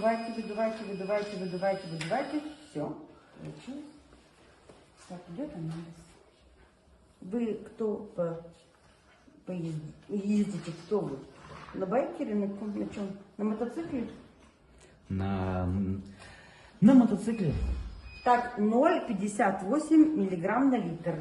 выдувайте, выдувайте, выдувайте, выдувайте, выдувайте. Все, получилось. Так, идет анализ. Вы кто ездите, кто вы? На байке или на чем? На мотоцикле? На мотоцикле. Так, 0,58 миллиграмм на литр.